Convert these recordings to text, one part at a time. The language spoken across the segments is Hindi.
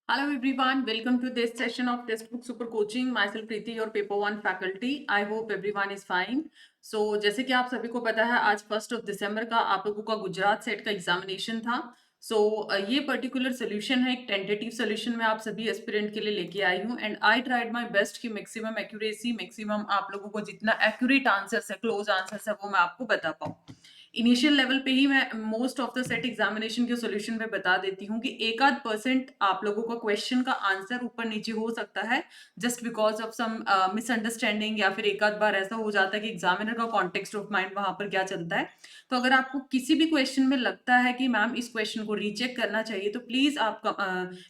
Hello everyone, welcome to this session of Textbook Super Coaching. Myself Preeti, your paper one faculty. I hope everyone is fine. So जैसे कि आप सभी को पता है आज 1 दिसंबर का आप लोगों का गुजरात सेट का एग्जामिनेशन था. ये पर्टिकुलर सोल्यूशन है, एक टेंटेटिव सोल्यूशन मैं आप सभी एस्पिरेंट के लिए लेके आई हूँ and I tried my best कि मैक्सिमम एक्यूरेसी, मैक्सिमम आप लोगों को जितना एक्यूरेट आंसर्स है, क्लोज आंसर्स है, वो मैं आपको बता पाऊँ. इनिशियल लेवल पे ही मैं most of the set examination के सॉल्यूशन पे बता देती हूँ कि एक आध परसेंट आप लोगों का क्वेश्चन का आंसर ऊपर नीचे हो सकता है just because of some misunderstanding, या फिर एक आध बार ऐसा हो जाता है कि एग्जामिनर का कॉन्टेक्स्ट ऑफ माइंड वहां पर क्या चलता है. तो अगर आपको किसी भी क्वेश्चन में लगता है कि मैम इस क्वेश्चन को रीचेक करना चाहिए तो प्लीज आप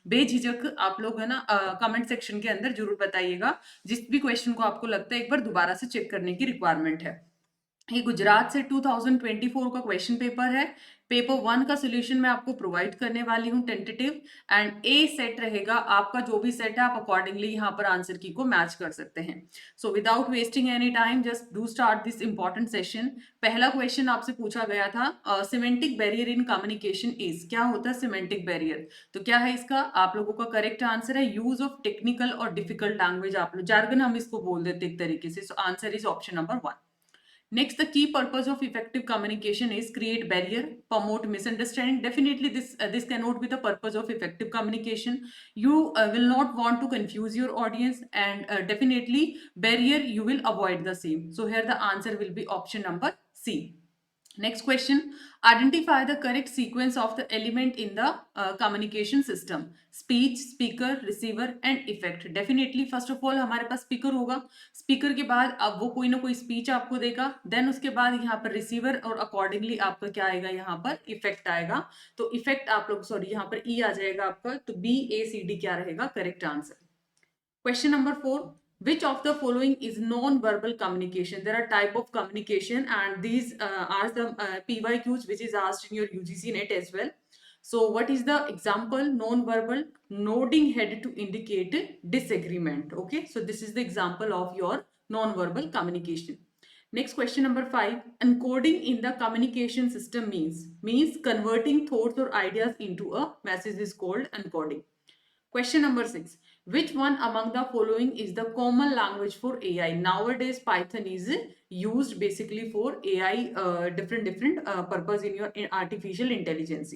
बेझिझक आप लोग है ना कमेंट सेक्शन के अंदर जरूर बताइएगा. जिस भी क्वेश्चन को आपको लगता है एक बार दोबारा से चेक करने की रिक्वायरमेंट है. ये गुजरात से 2024 का क्वेश्चन पेपर है. पेपर वन का सोल्यूशन मैं आपको प्रोवाइड करने वाली हूँ टेंटेटिव, एंड ए सेट रहेगा आपका. जो भी सेट है आप अकॉर्डिंगली यहाँ पर आंसर की को मैच कर सकते हैं. So without wasting any time just do start this important session. पहला क्वेश्चन आपसे पूछा गया था, semantic barrier in communication is. क्या होता है सिमेंटिक बैरियर? तो क्या है इसका आप लोगों का करेक्ट आंसर है यूज ऑफ टेक्निकल और डिफिकल्ट लैंग्वेज. आप लोग जार्गन हम इसको बोल देते एक तरीके से. So answer is option number 1. Next, the key purpose of effective communication is create barrier, promote misunderstanding. Definitely, this cannot be the purpose of effective communication. You will not want to confuse your audience, and definitely barrier you will avoid the same. So here the answer will be option number C. Next question, identify the correct sequence of the element in the communication system. Speech, speaker, receiver and effect. Definitely first of all हमारे पास speaker होगा. Speaker के बाद अब वो कोई ना कोई speech आपको देगा. Then उसके बाद यहाँ पर receiver और accordingly आपका क्या आएगा यहाँ पर effect आएगा. तो effect आप लोग सॉरी यहाँ पर E आ जाएगा आपका. तो B, A, C, D क्या रहेगा correct answer. Question number 4. Which of the following is non-verbal communication? There are type of communication and these are some PYQs which is asked in your UGC net as well. So what is the example? Non-verbal nodding head to indicate disagreement. Okay, so this is the example of your non-verbal communication. Next question number 5. Encoding in the communication system means converting thoughts or ideas into a message is called encoding. Question number 6. Which one among the following is the common language for AI? Nowadays, Python is used basically for AI, different purpose in your artificial intelligence.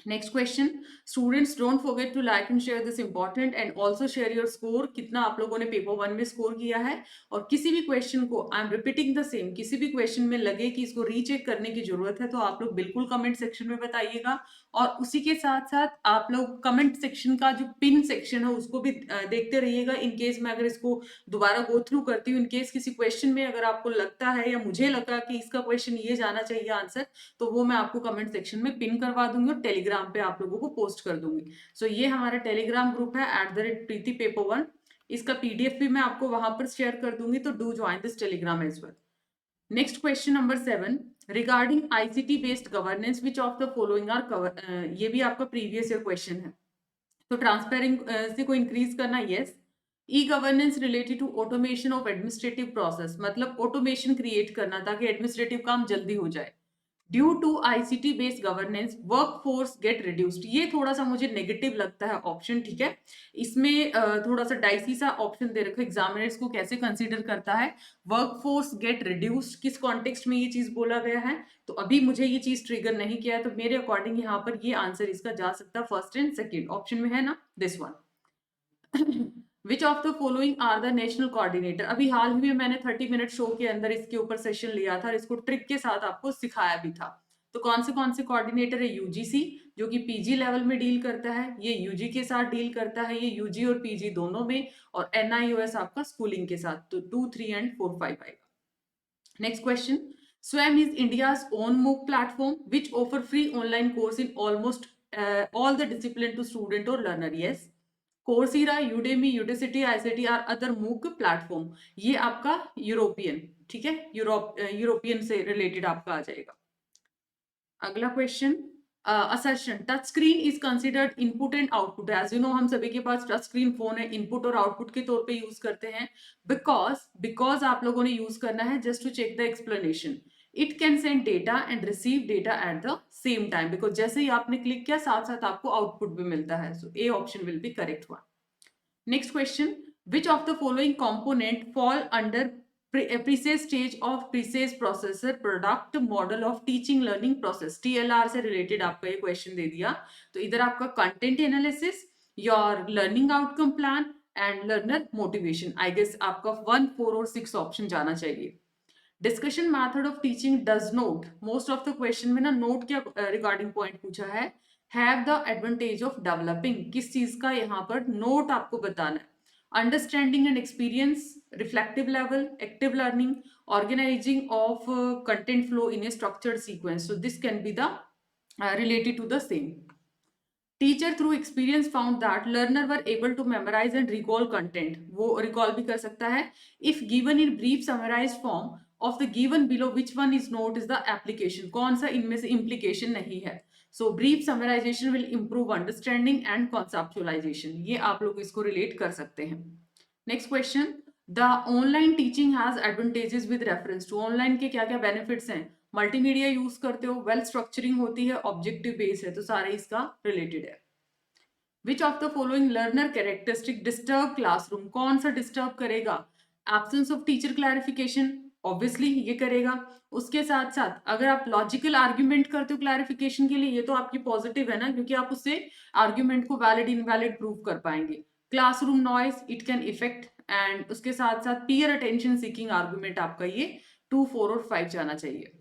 Next question. Students, don't forget to like and share this important and also share your score. कितना आप लोगों ने पेपर वन में स्कोर किया है, और किसी भी क्वेश्चन को I am repeating the same, किसी भी क्वेश्चन में लगे कि इसको रीचेक करने की जरूरत है तो आप लोग बिल्कुल कमेंट सेक्शन में बताइएगा. और उसी के साथ साथ आप लोग कमेंट सेक्शन का जो पिन सेक्शन है उसको भी देखते रहिएगा. इन केस मैं अगर इसको दोबारा गो थ्रू करती हूँ, इन केस किसी क्वेश्चन में अगर आपको लगता है या मुझे लगा कि इसका क्वेश्चन ये जाना चाहिए आंसर, तो वो मैं आपको कमेंट सेक्शन में पिन करवा दूंगी और टेलीग्राम पे आप लोगों को पोस्ट कर दूंगी. सो ये हमारा टेलीग्राम ग्रुप है @प्रीति पेपर वन. इसका पीडीएफ भी मैं आपको वहां पर शेयर कर दूंगी, तो do join this Telegram as well. Next question number 7. Regarding ICT based governance which of the following are cover. ये भी आपका प्रीवियस ईयर क्वेश्चन है. तो ट्रांसपेरेंसी को इंक्रीज करना, yes. E governance related to automation of administrative process, मतलब ऑटोमेशन क्रिएट करना ताकि एडमिनिस्ट्रेटिव काम जल्दी हो जाए. Due to ICT based governance work force get reduced. ये थोड़ा सा मुझे नेगेटिव लगता है ऑप्शन, ठीक है. इसमें थोड़ा सा डाइसी सा ऑप्शन दे रखा है. एग्जामिनर्स को कैसे कंसीडर करता है वर्क फोर्स गेट रिड्यूस्ड, किस कॉन्टेक्स्ट में ये चीज बोला गया है, तो अभी मुझे ये चीज ट्रिगर नहीं किया है. तो मेरे अकॉर्डिंग यहाँ पर ये आंसर इसका जा सकता है फर्स्ट एंड सेकेंड ऑप्शन में है ना, this one. Which of the following are the national coordinator. अभी हाल ही में मैंने 30 मिनट शो के अंदर इसके ऊपर सेशन लिया था और इसको ट्रिक के साथ आपको सिखाया भी था. तो कौन से कोऑर्डिनेटर है? यूजीसी जो कि पीजी लेवल में डील करता है, ये यूजी के साथ डील करता है, ये यूजी और पीजी दोनों में, और एनआईओएस आपका स्कूलिंग के साथ. तो 2, 3 एंड 4, 5 आएगा. Next question. Swayam is India's own MOOC platform which offer free online course in almost all the discipline to student और learner. Yes. Coursera, Udemy, Udacity, ICT are other MOOC platform. ये आपका यूरोपियन, ठीक है, यूरोपियन से रिलेटेड आपका आ जाएगा. अगला question. Assertion. Touch screen is considered input and output. As you know हम सभी के पास टच स्क्रीन फोन है, इनपुट और आउटपुट के तौर पे यूज करते हैं. बिकॉज आप लोगों ने यूज करना है just to check the explanation. It can send data and receive data at the same time, because जैसे ही आपने क्लिक किया साथ साथ आपको आउटपुट भी मिलता है. So A option will be correct one. Next question, which of the following component fall under precise stage of precise processor product model of teaching learning process? TLR से related आपका ये question दे दिया. तो इधर आपका content analysis, your learning outcome plan and learner motivation. I guess आपका 1, 4 और 6 option जाना चाहिए. Discussion method of teaching does not, most of the question में ना note क्या regarding point पूछा है, have the advantage of developing, किस चीज का यहाँ पर note आपको बताना है. Understanding and experience, reflective level, active learning, organizing of content flow in a structured sequence. So this can be the related to the same. Teacher through experience found that learner were able to memorize and recall content. वो recall भी कर सकता है. If given in brief summarized form of the given below, which one is not is the application? कौन सा इनमें से implication नहीं है? So brief summarization will improve understanding and conceptualization. ये आप लोग इसको relate कर सकते हैं. Next question. The online teaching has advantages with reference to online के क्या क्या benefits हैं? मल्टीमीडिया यूज करते हो, वेल स्ट्रक्चरिंग होती है, ऑब्जेक्टिव बेस है, तो सारे इसका रिलेटेड है. विच of the following learner characteristic disturb classroom? कौन सा डिस्टर्ब करेगा? Absence of teacher clarification, obviously ये करेगा. उसके साथ साथ अगर आप लॉजिकल आर्ग्यूमेंट करते हो क्लैरिफिकेशन के लिए, ये तो आपकी पॉजिटिव है ना, क्योंकि आप उससे आर्ग्यूमेंट को वैलिड इनवैलिड प्रूव कर पाएंगे. Classroom noise, it can effect, and उसके साथ साथ पीयर अटेंशन सीकिंग आर्ग्यूमेंट आपका ये 2, 4 और 5 जाना चाहिए.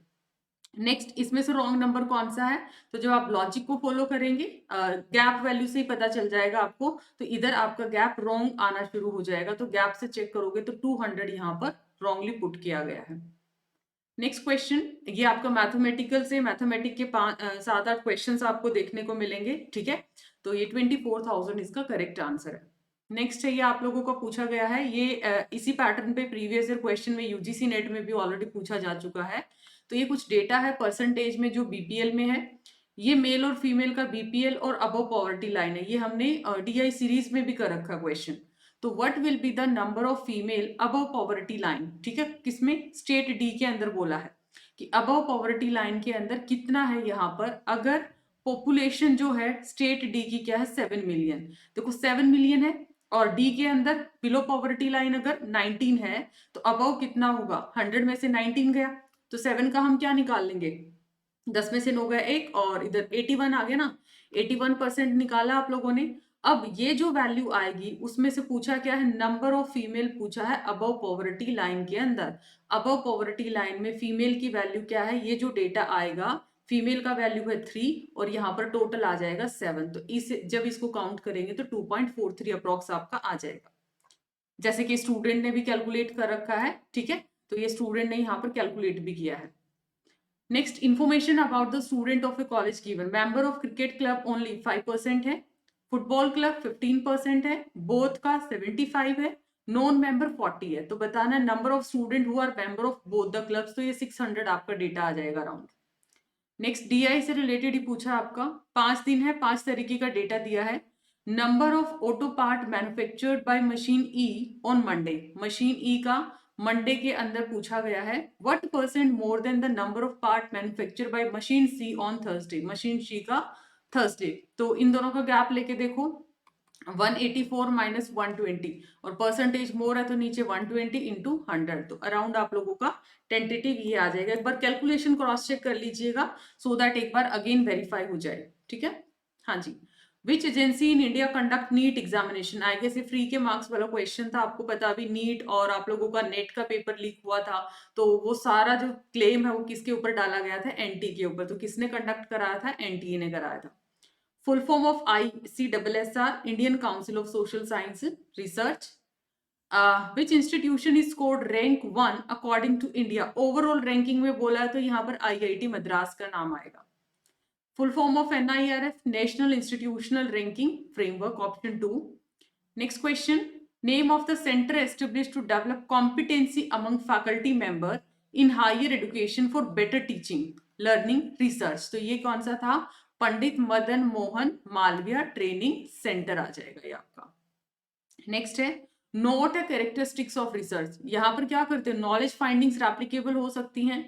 नेक्स्ट, इसमें से रॉन्ग नंबर कौन सा है? तो जब आप लॉजिक को फॉलो करेंगे, गैप वैल्यू से ही पता चल जाएगा आपको, तो इधर आपका गैप रॉन्ग आना शुरू हो जाएगा. तो गैप से चेक करोगे तो 200 यहाँ पर रॉन्गली पुट किया गया है. नेक्स्ट क्वेश्चन, ये आपका मैथमेटिकल से, मैथमेटिक के 7-8 क्वेश्चंस आपको देखने को मिलेंगे. ठीक है, तो ये 24,000 इसका करेक्ट आंसर है. नेक्स्ट है, ये आप लोगों को पूछा गया है, ये इसी पैटर्न पे प्रीवियस ईयर क्वेश्चन में यूजीसी नेट में भी ऑलरेडी पूछा जा चुका है. तो ये कुछ डेटा है परसेंटेज में जो बीपीएल में है. ये मेल और फीमेल का बीपीएल और अबव पॉवर्टी लाइन है. ये हमने डीआई सीरीज में भी कर रखा क्वेश्चन. तो what will be the number of female above poverty line? ठीक है, किसमें? स्टेट डी के अंदर बोला है कि अबव पॉवर्टी लाइन के अंदर कितना है यहाँ पर. अगर पॉपुलेशन जो है स्टेट डी की क्या है, 7 मिलियन. देखो 7 मिलियन है, और डी के अंदर बिलो पॉवर्टी लाइन अगर 19 है, तो अबव कितना होगा? 100 में से 19 गया, तो 7 का हम क्या निकाल लेंगे? 10 में से 9 गया 1, और इधर 81 आ गया ना. 81% निकाला आप लोगों ने. अब ये जो वैल्यू आएगी उसमें से पूछा क्या है? नंबर ऑफ फीमेल पूछा है अबव पॉवर्टी लाइन के अंदर. अबव पॉवर्टी लाइन में फीमेल की वैल्यू क्या है? ये जो डेटा आएगा, फीमेल का वैल्यू है 3 और यहाँ पर टोटल आ जाएगा 7. तो जब इसको काउंट करेंगे तो 2.43 अप्रॉक्स आपका आ जाएगा, जैसे कि स्टूडेंट ने भी कैलकुलेट कर रखा है. ठीक है, तो ये स्टूडेंट ने यहाँ पर कैलकुलेट भी किया है. Next, information about the student of A college given. Member of cricket club only 5% है, फुटबॉल क्लब 15% है, बोथ का 75 है, नॉन मेंबर 40 है. तो बताना है number of student who are member of both the clubs. तो ये 600 आपका डेटा आ जाएगा अराउंड. नेक्स्ट, डीआई से रिलेटेड ही पूछा आपका. 5 दिन है, 5 तरीके का डेटा दिया है. Number of auto part manufactured by machine E on Monday. Machine E का मंडे के अंदर पूछा गया है. What percent more than the number of part manufactured by machine C on Thursday. Machine C का थर्सडे. तो इन दोनों का गैप लेके देखो, 184 माइनस 120, और परसेंटेज मोर है तो नीचे 120 इंटू 100. तो अराउंड आप लोगों का टेंटेटिव ये आ जाएगा. एक बार कैलकुलेशन क्रॉस चेक कर लीजिएगा सो दैट एक बार अगेन वेरीफाई हो जाए. ठीक है, हाँ जी. Which agency in India conduct NEET examination? I guess ये फ्री के मार्क्स वाला क्वेश्चन था. आपको पता अभी नीट और आप लोगों का नेट का पेपर लीक हुआ था, तो वो सारा जो क्लेम है वो किसके ऊपर डाला गया था? एनटी के ऊपर. तो किसने कंडक्ट कराया था? एनटीए ने कराया था. Full form of ICSSR, Indian Council of Social Science Research. Which institution is scored rank 1 according to India? Overall ranking में बोला है तो यहाँ पर IIT मद्रास का नाम आएगा. Full form of NIRF, National Institutional Ranking Framework, option 2. Next question. Name of the center established to develop competency among faculty member in higher education for better teaching, learning, research. तो ये कौन सा था? पंडित मदन मोहन मालविया ट्रेनिंग सेंटर आ जाएगा ये आपका. नेक्स्ट है, नोट है कैरेक्टरिस्टिक्स ऑफ रिसर्च. यहाँ पर क्या करते हैं? नॉलेज फाइंडिंग्स रेप्लिकेबल हो सकती हैं,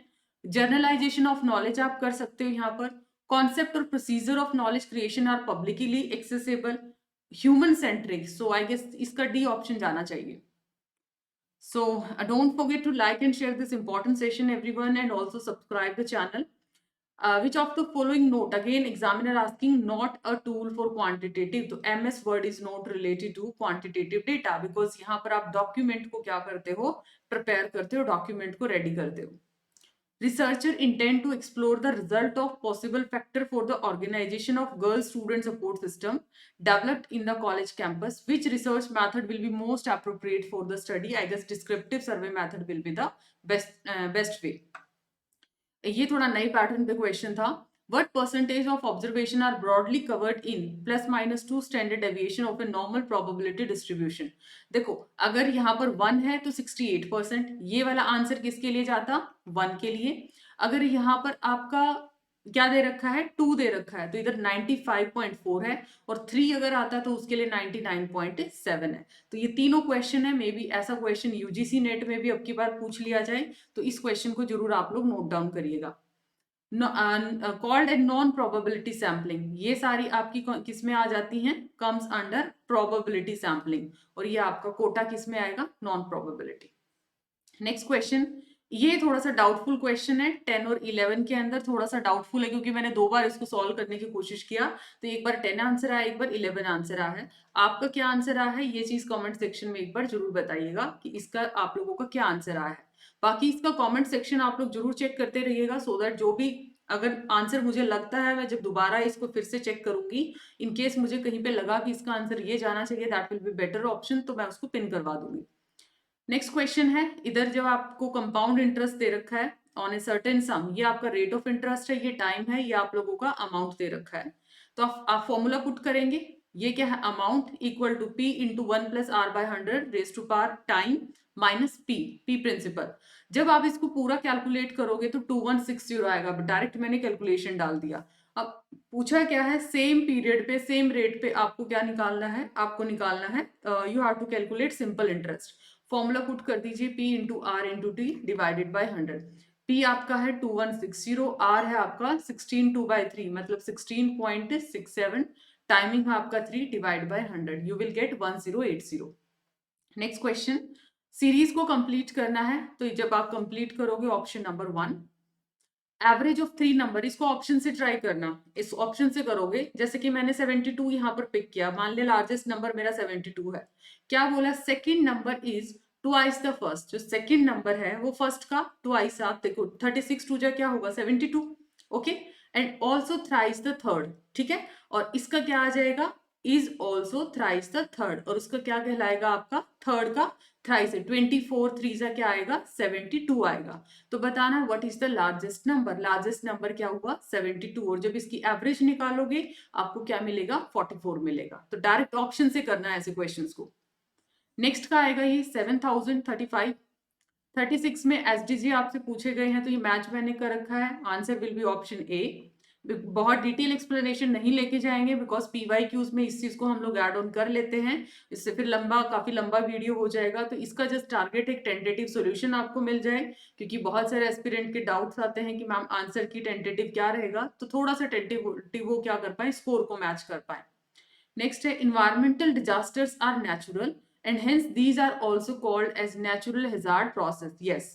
जर्नलाइजेशन ऑफ नॉलेज आप कर सकते हो यहाँ पर। कॉन्सेप्ट और procedure of knowledge creation are publicly accessible. Human centric, so I guess इसका डी ऑप्शन जाना चाहिए। So don't forget to like and share this important session everyone, and also subscribe the channel. Which of the following note, again examiner asking, not a tool for quantitative, तो MS Word is not related to quantitative data, because यहाँ पर आप document को क्या करते हो, prepare करते हो, document को ready करते हो। Researcher intend to explore the result of possible factor for the organization of girl student support system developed in the college campus. Which research method will be most appropriate for the study? I guess descriptive survey method will be the best way. ये थोड़ा नई पैटर्न पे क्वेश्चन था। What percentage of observation are broadly covered in ±2 standard deviation of a normal probability distribution? देखो अगर यहाँ पर 1 है तो 68%, ये वाला आंसर किसके लिए जाता, 1 के लिए। अगर यहाँ पर आपका क्या दे रखा है, 2 दे रखा है, तो इधर 95.4 है, और 3 अगर आता तो उसके लिए 99.7 है। तो ये तीनों क्वेश्चन है, मे बी ऐसा क्वेश्चन यूजीसी नेट में भी अब की बार पूछ लिया जाए, तो इस क्वेश्चन को जरूर आप लोग नोट डाउन करिएगा। Called a non probability sampling, ये सारी आपकी किस में आ जाती हैं, कम्स अंडर प्रोबेबिलिटी सैम्पलिंग, और ये आपका कोटा किस में आएगा, नॉन प्रोबेबिलिटी। नेक्स्ट क्वेश्चन, ये थोड़ा सा डाउटफुल क्वेश्चन है, 10 और 11 के अंदर थोड़ा सा डाउटफुल है, क्योंकि मैंने 2 बार इसको सॉल्व करने की कोशिश किया, तो एक बार 10 आंसर आया, एक बार 11 आंसर आया है। आपका क्या आंसर आया है, ये चीज कमेंट सेक्शन में एक बार जरूर बताइएगा कि इसका आप लोगों का क्या आंसर आया है। बाकी इसका कमेंट सेक्शन आप लोग जरूर चेक करते रहिएगा, सो दैट जो भी अगर आंसर मुझे लगता है, मैं जब दोबारा इसको फिर से चेक करूंगी, इन केस मुझे कहीं पे लगा कि इसका आंसर ये जाना चाहिए, that will be better option, तो मैं उसको पिन करवा दूंगी। नेक्स्ट क्वेश्चन है, इधर जब आपको कंपाउंड इंटरेस्ट दे रखा है ऑन ए सर्टेन सम, ये आपका रेट ऑफ इंटरेस्ट है, ये टाइम है, ये आप लोगों का अमाउंट दे रखा है, तो आप फॉर्मूला पुट करेंगे। ये क्या है, amount equal to P into 1 + r/100 raise to power time minus P principal. जब आप इसको पूरा कैलकुलेट करोगे तो 2160 आएगा, डायरेक्ट मैंने कैलकुलेशन डाल दिया। अब पूछा क्या है, सेम पीरियड पे सेम रेट पे आपको क्या निकालना है, आपको निकालना है you have to calculate simple interest. Formula put कर दीजिए, P into R into T divided by 100। P आपका है 2160, R है आपका 16 2/3 मतलब 16.67, टाइमिंग है आपका 3 divide by 100, you will get 1080। Next question, series को कंप्लीट करना है, तो जब आप कंप्लीट करोगे option number 1, average of 3 number, इसको ऑप्शन से ट्राई करना, इस ऑप्शन से करोगे, जैसे कि मैंने 72 यहाँ पर पिक किया, मान लिया लार्जेस्ट नंबर मेरा 72 है, क्या बोला, second number is twice the first, जो सेकंड नंबर है वो फर्स्ट का ट्वाइस, आप देखो 36 टू जा क्या होगा 72, okay, and also thrice the third, ठीक है, और इसका क्या आ जाएगा, is also thrice the third, और उसका क्या कहलाएगा, आपका थर्ड का थ्राइस है, 24 3 जा क्या आएगा 72 आएगा। तो बताना what is the largest number, largest number क्या हुआ 72, और जब इसकी एवरेज निकालोगे आपको क्या मिलेगा 44 मिलेगा। तो डायरेक्ट ऑप्शन से करना है ऐसे क्वेश्चंस को। नेक्स्ट का आएगा ये 7035, 36 में एसडीजी आपसे पूछे गए हैं, तो ये मैच मैंने कर रखा है, answer will be option A. बहुत डिटेल एक्सप्लेनेशन नहीं लेके जाएंगे, बिकॉज पीवाईक्यूज में इस चीज को हम लोग ऐड ऑन कर लेते हैं, इससे फिर काफी लंबा वीडियो हो जाएगा, तो इसका जस्ट टारगेट एक टेंटेटिव सॉल्यूशन आपको मिल जाए, क्योंकि बहुत सारे एस्पिरेंट के डाउट्स आते हैं कि मैम आंसर की टेंटेटिव क्या रहेगा, तो थोड़ा सा टेंटेटिव वो क्या कर पाए, स्कोर को मैच कर पाए। नेक्स्ट है, environmental disasters are natural and hence these are also called as natural hazard process, yes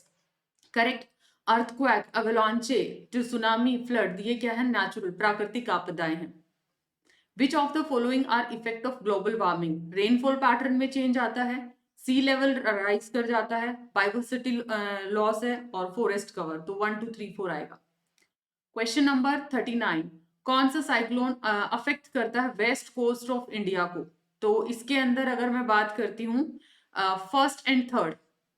correct। Earthquake, avalanche, tsunami, flood, ये क्या है, नेचुरल प्राकृतिक आपदाएं हैं। Which of the following are effect of global warming, rainfall pattern में चेंज आता है, सी लेवल राइज कर जाता है, बायोवर्सिटी लॉस है, और फॉरेस्ट कवर, तो 1 2 3 4 आएगा। क्वेश्चन नंबर 39, कौन सा साइक्लोन अफेक्ट करता है वेस्ट कोस्ट ऑफ इंडिया को, तो इसके अंदर अगर मैं बात करती हूँ फर्स्ट एंड थर्ड,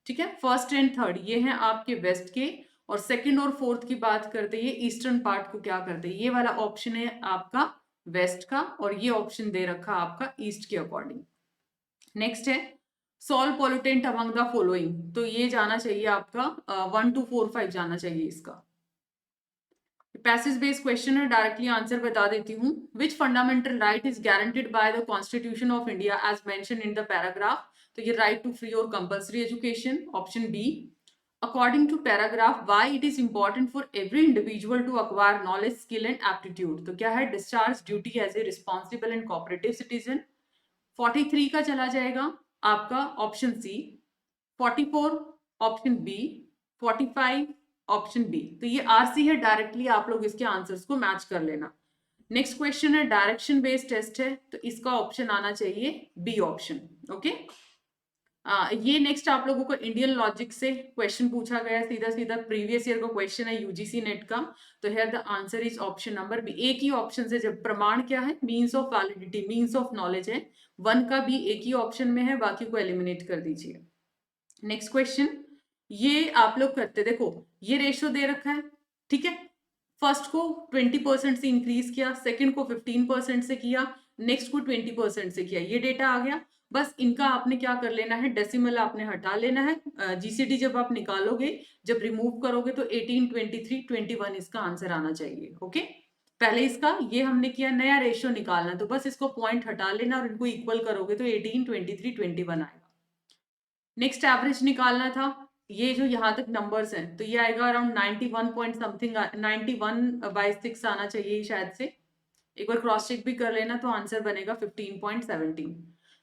ठीक है, फर्स्ट एंड थर्ड ये हैं आपके वेस्ट के, और सेकंड और फोर्थ की बात करते हैं ईस्टर्न पार्ट को क्या करते हैं, ये वाला ऑप्शन है आपका वेस्ट का, और ये ऑप्शन दे रखा आपका ईस्ट के अकॉर्डिंग। नेक्स्ट है, solve pollutant among the following, तो ये जाना चाहिए आपका 1 2 4 5 जाना चाहिए इसका। पैसेज बेस्ड क्वेश्चन है, डायरेक्टली आंसर बता देती हूँ। Which fundamental right is guaranteed by the constitution of India as mention in the paragraph, तो ये राइट टू फ्री और compulsory education, option B. according to paragraph, why it is important for every individual to acquire knowledge, skill and aptitude. तो क्या है? discharge duty as a responsible and cooperative citizen. 43 का चला जाएगा आपका option C, 44 option B, 45 option B. तो ये आरसी है, डायरेक्टली आप लोग इसके आंसर्स को मैच कर लेना. नेक्स्ट क्वेश्चन है डायरेक्शन बेस्ड टेस्ट है, तो इसका ऑप्शन आना चाहिए बी ऑप्शन. ओके, ये नेक्स्ट आप लोगों को इंडियन लॉजिक से क्वेश्चन पूछा गया है, सीधा सीधा प्रीवियस ईयर का क्वेश्चन है यूजीसी नेट का. तो here the answer is option number B. एक ही ऑप्शन से, जब प्रमाण क्या है? Means of validity, means of knowledge है. वन का भी एक ही ऑप्शन में है, बाकी को एलिमिनेट कर दीजिए. नेक्स्ट क्वेश्चन, ये आप लोग करते, देखो ये रेशियो दे रखा है, ठीक है. फर्स्ट को 20% से इंक्रीज किया, सेकंड को 15% से किया, नेक्स्ट को 20% से किया. ये डेटा आ गया. बस इनका आपने क्या कर लेना है? डेसिमल आपने हटा लेना है. जीसीडी जब आप निकालोगे, जब रिमूव करोगे तो 18, 23, 21 इसका आंसर आना चाहिए. ओके, पहले इसका ये हमने किया, नया रेशियो निकालना, तो बस इसको पॉइंट हटा लेना और इनको इक्वल करोगे तो 18, 23, 21 आएगा. नेक्स्ट एवरेज निकालना था. ये जो यहाँ तक नंबर्स हैं, तो ये आएगा अराउंड 91 पॉइंट समथिंग, 91/6 आना चाहिए शायद से. एक बार क्रॉस चेक भी कर लेना, तो आंसर बनेगा 15.17.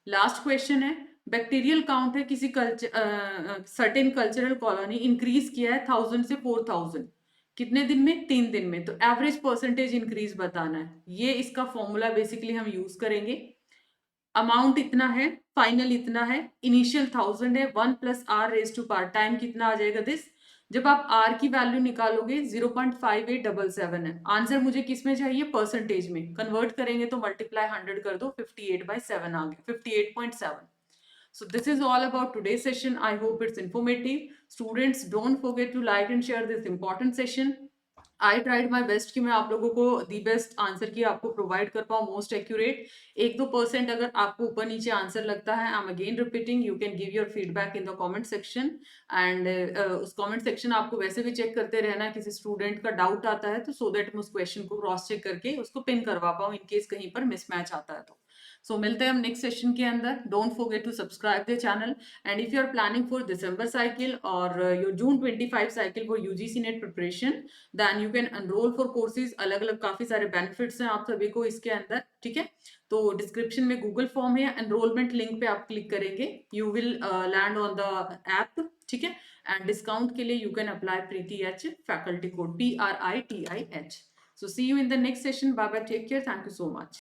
लास्ट क्वेश्चन है, बैक्टीरियल काउंट है किसी सर्टेन कल्चरल कॉलोनी, इंक्रीज किया है 1000 से 4000. कितने दिन में? 3 दिन में. तो एवरेज परसेंटेज इंक्रीज बताना है. ये इसका फॉर्मूला बेसिकली हम यूज करेंगे. अमाउंट इतना है, फाइनल इतना है, इनिशियल 1000 है, 1 plus R raise to power, time कितना आ जाएगा दिस. जब आप आर की वैल्यू निकालोगे 0.5877 है. आंसर मुझे किस में चाहिए? परसेंटेज में. कन्वर्ट करेंगे तो मल्टीप्लाई 100 कर दो, 58/7 आ गया, 58.7. So this is all about today's session. I hope it's informative. Students, don't forget to like and share this important session. I tried my best कि मैं आप लोगों को दी बेस्ट आंसर की आपको प्रोवाइड कर पाऊँ, मोस्ट एक्यूरेट. 1-2% अगर आपको ऊपर नीचे आंसर लगता है, I am again repeating, you can give your feedback in the comment section. And उस कमेंट सेक्शन आपको वैसे भी चेक करते रहना, किसी स्टूडेंट का डाउट आता है तो, सो दैट मैं उस क्वेश्चन को क्रॉस चेक करके उसको पिन करवा पाऊँ इन केस कहीं पर मिसमैच आता है तो. सो मिलते हैं हम नेक्स्ट सेशन के अंदर. Don't forget to subscribe the channel. And if you are planning for December cycle और your June 25 cycle for UGC NET preparation, then you can enrol for courses. अलग अलग काफी सारे बेनिफिट्स हैं आप सभी को इसके अंदर, ठीक है. तो डिस्क्रिप्शन में गूगल फॉर्म है, एनरोलमेंट लिंक पे आप क्लिक करेंगे, you will land on the app, ठीक है. एंड डिस्काउंट के लिए you can apply Priti H, faculty code PRITIH. So see you in the next session. Bye bye, take care, thank you so much.